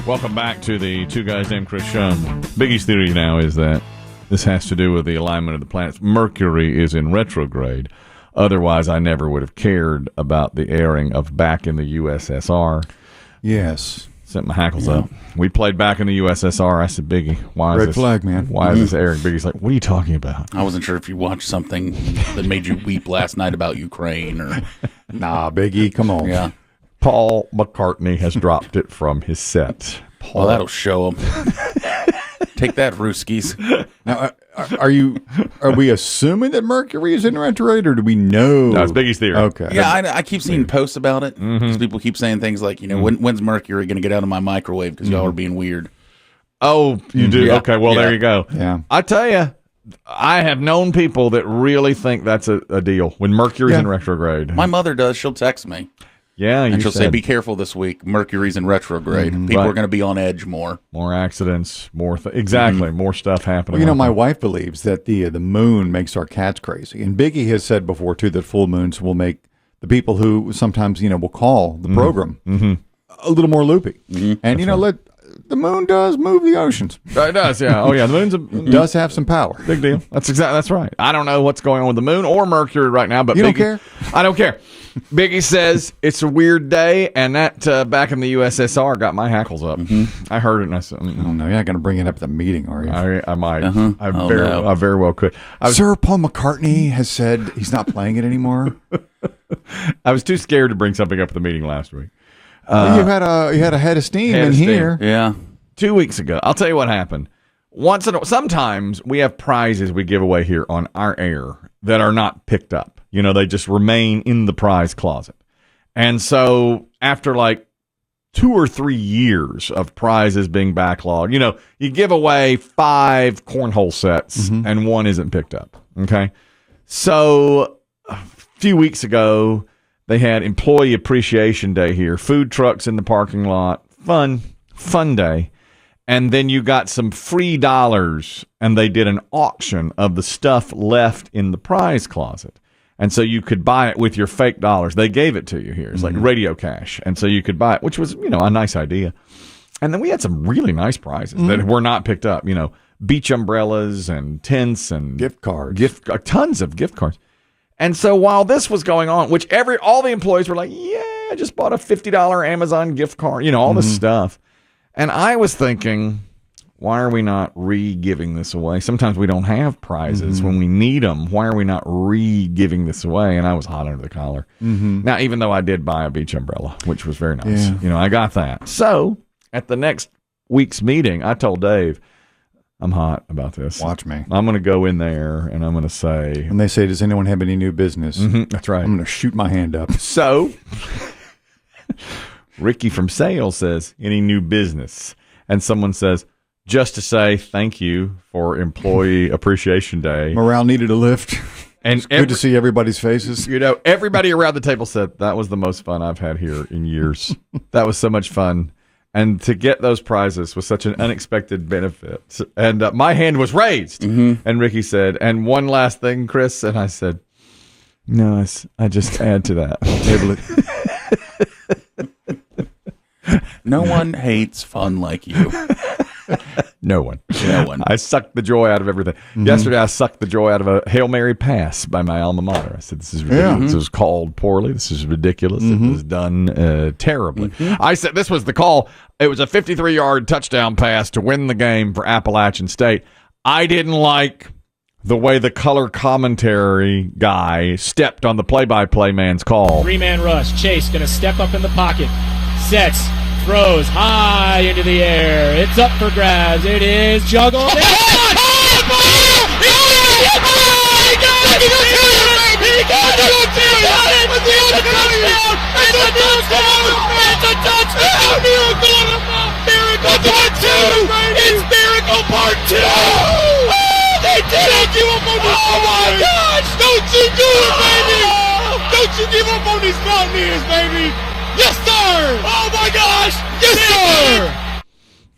Welcome back to the Two Guys Named Chris show. Biggie's theory now is that this has to do with the alignment of the planets. Mercury is in retrograde. Otherwise, I never would have cared about the airing of Back in the USSR. Yes. Sent my hackles up. We played Back in the USSR. I said, Biggie, why is Red this? flag, man. Why is this airing? Biggie's like, what are you talking about? I wasn't sure if you watched something that made you weep last night about Ukraine or. Nah, Biggie, come on. Yeah. Paul McCartney has dropped it from his set. Well, that'll show them. Take that, Ruskies. Now, are we assuming that Mercury is in retrograde, or do we know? No, it's Biggie's theory. Okay. Yeah, I keep seeing posts about it because people keep saying things like, when's Mercury going to get out of my microwave because y'all are being weird. Oh, you do? Yeah. Okay, well, there you go. Yeah. I tell you, I have known people that really think that's a deal when Mercury's in retrograde. My mother does. She'll text me. Yeah, And she'll say, be careful this week. Mercury's in retrograde. People are going to be on edge more. More accidents, more more stuff happening. Well, my wife believes that the moon makes our cats crazy. And Biggie has said before, too, that full moons will make the people who sometimes, will call the program a little more loopy. And, let the moon does move the oceans. It does, yeah. Oh, yeah. The moon's does have some power. Big deal. That's right. I don't know what's going on with the moon or Mercury right now, but you Biggie, don't care? I don't care. Biggie says it's a weird day, and that Back in the USSR got my hackles up. I heard it, and I said, Oh, no, you're not going to bring it up at the meeting, are you? I might. I no. very well could. Sir Paul McCartney has said he's not playing it anymore. I was too scared to bring something up at the meeting last week. You had a head of steam in here. Yeah. 2 weeks ago, I'll tell you what happened. Sometimes we have prizes we give away here on our air that are not picked up. They just remain in the prize closet. And so after like 2 or 3 years of prizes being backlogged, you give away 5 cornhole sets and one isn't picked up. Okay. So a few weeks ago, they had Employee Appreciation Day here, food trucks in the parking lot, fun day. And then you got some free dollars, and they did an auction of the stuff left in the prize closet. And so you could buy it with your fake dollars. They gave it to you here. It's like radio cash. And so you could buy it, which was, a nice idea. And then we had some really nice prizes that were not picked up, beach umbrellas and tents and Gift cards. Tons of gift cards. And so while this was going on, which all the employees were like, yeah, I just bought a $50 Amazon gift card, all this stuff. And I was thinking, why are we not re-giving this away? Sometimes we don't have prizes when we need them. Why are we not re-giving this away? And I was hot under the collar. Now, even though I did buy a beach umbrella, which was very nice, I got that. So at the next week's meeting, I told Dave, I'm hot about this. Watch me. I'm going to go in there and I'm going to say. And they say, does anyone have any new business? That's right. I'm going to shoot my hand up. So Ricky from sales says, any new business? And someone says, just to say thank you for Employee Appreciation Day. Morale needed a lift. And it's good to see everybody's faces. Everybody around the table said, that was the most fun I've had here in years. That was so much fun. And to get those prizes was such an unexpected benefit. And my hand was raised. And Ricky said, and one last thing, Chris. And I said, no, I just add to that. No one hates fun like you. No one. No one. I sucked the joy out of everything. Yesterday, I sucked the joy out of a Hail Mary pass by my alma mater. I said, this is ridiculous. This was called poorly. This is ridiculous. It was done terribly. I said, this was the call. It was a 53-yard touchdown pass to win the game for Appalachian State. I didn't like the way the color commentary guy stepped on the play-by-play man's call. 3-man rush. Chase going to step up in the pocket. Sets. Throws high into the air. It's up for grabs. It is juggled. He got it! It's a touchdown! Miracle part 2! It's Miracle part 2! They did it! Oh my gosh! Don't you do it, baby! Don't you give up on these Mountaineers, baby! Yes, sir! Oh, my gosh! Yes, sir!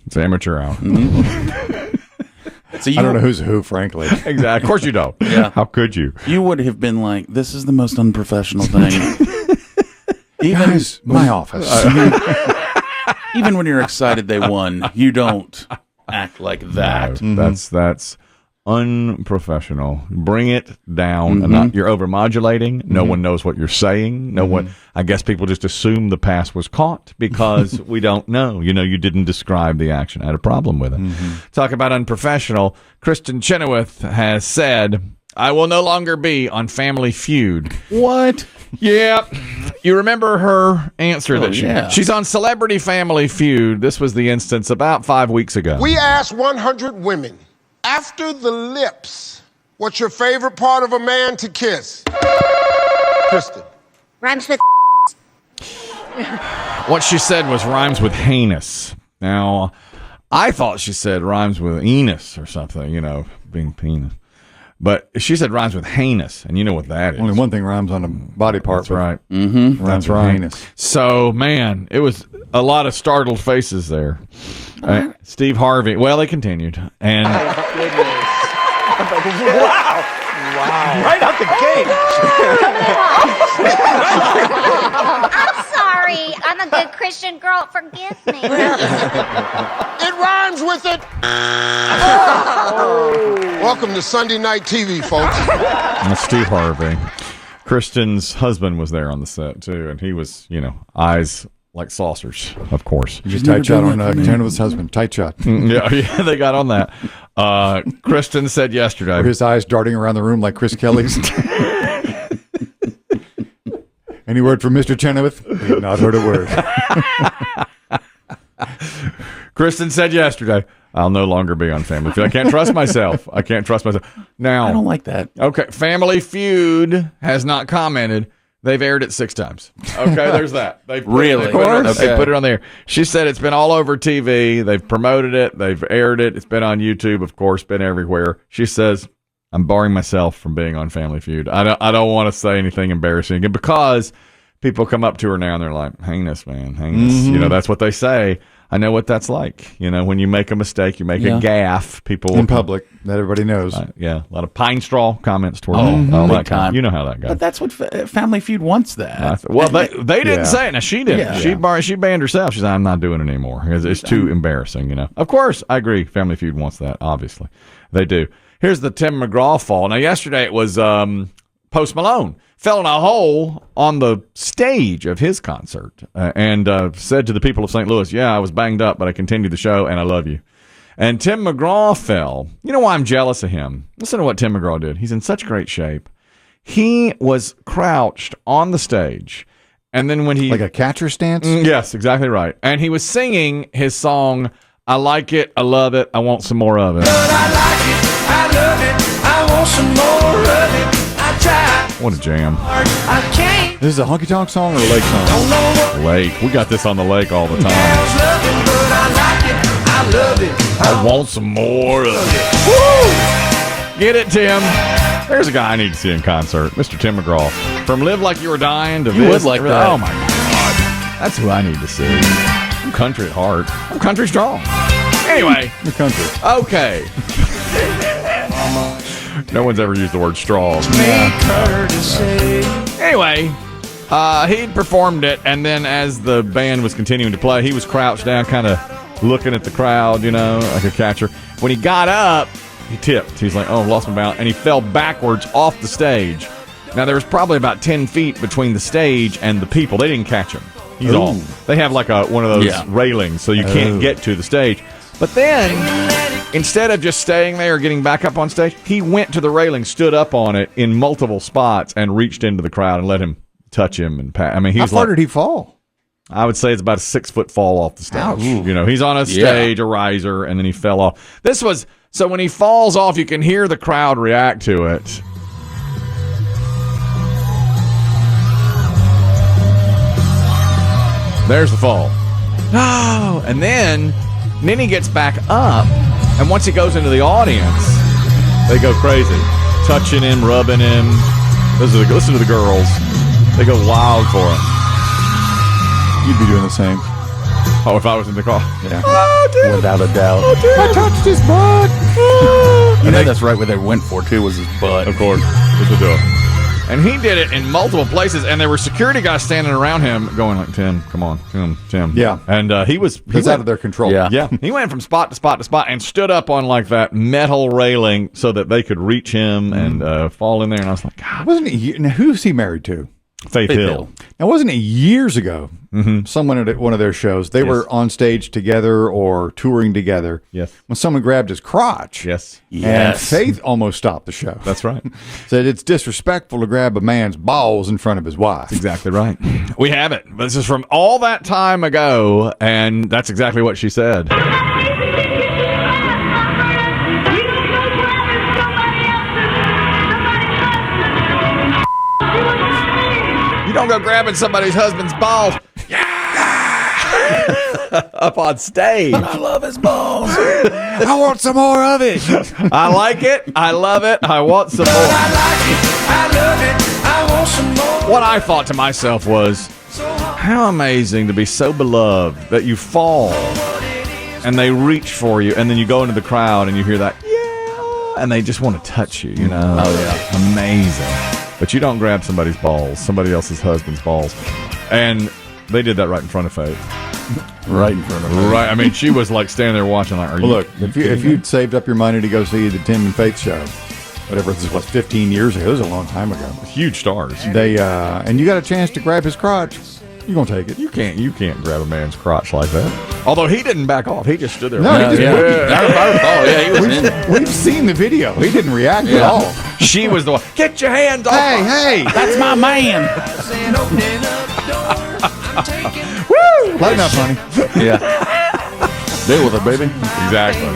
It's amateur hour. So I don't know who's who, frankly. Exactly. Of course you don't. Yeah. How could you? You would have been like, this is the most unprofessional thing. Guys, my office. Even when you're excited they won, you don't act like that. No, that's unprofessional. Bring it down. And you're overmodulating. No one knows what you're saying. No one. I guess people just assume the pass was caught because we don't know. You didn't describe the action. I had a problem with it. Talk about unprofessional. Kristin Chenowith has said, "I will no longer be on Family Feud." What? Yeah. You remember her answer that she's on Celebrity Family Feud. This was the instance about 5 weeks ago. We asked 100 women, after the lips, what's your favorite part of a man to kiss? Kristin. Rhymes with What she said was rhymes with heinous. Now, I thought she said rhymes with enos or something, being penis. But she said rhymes with heinous, and you know what that is. Only one thing rhymes on a body part. That's right. That's right. Heinous. So, man, it was a lot of startled faces there. Steve Harvey. Well, they continued. And Oh, goodness. Wow. Right out the gate. I'm sorry. I'm a good Christian girl. Forgive me. It rhymes with it. Welcome to Sunday Night TV, folks. Steve Harvey. Kristin's husband was there on the set, too, and he was, eyes like saucers, of course. Just tight shot on Chenowith's husband. Tight shot. Yeah, they got on that. Kristin said yesterday. Or his eyes darting around the room like Chris Kelly's. Any word from Mr. Chenowith? We have not heard a word. Kristin said yesterday, I'll no longer be on Family Feud. I can't trust myself. Now, I don't like that. Okay, Family Feud has not commented. They've aired it 6 times. Okay, there's that. They've put it on there. She said it's been all over TV. They've promoted it. They've aired it. It's been on YouTube, of course, been everywhere. She says, I'm barring myself from being on Family Feud. I don't want to say anything embarrassing because people come up to her now and they're like, heinous, man, heinous. That's what they say. I know what that's like. When you make a mistake, you make a gaffe. People in public that everybody knows. A lot of pine straw comments toward all that kind. You know how that goes. But that's what Family Feud wants. That. They didn't say it. Now she didn't. Yeah. She banned herself. She's like, I'm not doing it anymore because it's too embarrassing. Of course, I agree. Family Feud wants that. Obviously, they do. Here's the Tim McGraw fall. Now, yesterday it was Post Malone fell in a hole on the stage of his concert and said to the people of St. Louis, I was banged up, but I continued the show, and I love you. And Tim McGraw fell. You know why I'm jealous of him? Listen to what Tim McGraw did. He's in such great shape. He was crouched on the stage, and then when he... Like a catcher stance? Yes, exactly right. And he was singing his song, I like it, I love it, I want some more of it. But I like it, I love it, I want some more of it. I try. What a jam. I can't. This is a honky tonk song or a lake song? Don't know what Lake. We got this on the lake all the time. else loving, but I like it, I love it. I want some more of it. Woo! Get it, Tim. There's a guy I need to see in concert, Mr. Tim McGraw. From Live Like You Were Dying to You this. would like that. Oh, my God. That's who I need to see. I'm country at heart. I'm country strong. Anyway. The country. Okay. No one's ever used the word strong. Make her to say. Anyway, he performed it, and then as the band was continuing to play, he was crouched down, kind of looking at the crowd, like a catcher. When he got up, he tipped. He's like, oh, lost my balance. And he fell backwards off the stage. Now, there was probably about 10 feet between the stage and the people. They didn't catch him. He's all. They have like one of those railings, so you can't get to the stage. But then, instead of just staying there or getting back up on stage, he went to the railing, stood up on it in multiple spots, and reached into the crowd and let him touch him and pat. I mean, How far did he fall? I would say it's about a 6-foot fall off the stage. He's on a stage, a riser, and then he fell off. So when he falls off, you can hear the crowd react to it. There's the fall. Oh, and then he gets back up, and once he goes into the audience, they go crazy, touching him, rubbing him. Listen to the girls; they go wild for him. You'd be doing the same. Oh, if I was in the car, Yeah. oh, Without a doubt. I touched his butt. You know that's right what they went for too, was his butt. Of course, it's a deal. And he did it in multiple places, and there were security guys standing around him going like, Tim, come on, Tim. Yeah. And he was out of their control. Yeah. he went from spot to spot to spot and stood up on like that metal railing so that they could reach him and fall in there. And I was like, God. Wasn't it? Now, who's he married to? Faith Hill. Now, wasn't it years ago? Someone at one of their shows, they were on stage together or touring together. Yes. When someone grabbed his crotch. Yes. And Faith almost stopped the show. That's right. Said it's disrespectful to grab a man's balls in front of his wife. Exactly right. We have it. This is from all that time ago, and that's exactly what she said. You don't go grabbing somebody's husband's balls. Up on stage. I love his balls. I want some more of it. I like it. I love it. I want some more. I like it. I love it. I want some more. What I thought to myself was, how amazing to be so beloved that you fall and they reach for you, and then you go into the crowd and you hear that, yeah, and they just want to touch you, you know? Oh, yeah. Amazing. But you don't grab somebody's balls, somebody else's husband's balls. And they did that right in front of Faith. Right in front of her. Right. I mean, she was like standing there watching like, are you Look, if you'd saved up your money to go see the Tim and Faith show, whatever this was, 15 years ago, it was a long time ago. huge stars. They and you got a chance to grab his crotch, you're gonna take it. You can't grab a man's crotch like that. Although he didn't back off. He just stood there. No, he just- I recall. Yeah, he was in. We've seen the video. He didn't react at all. She was the one. Get your hands off. Hey, That's my man. lighten up, honey. Yeah. Deal with it, baby. Exactly.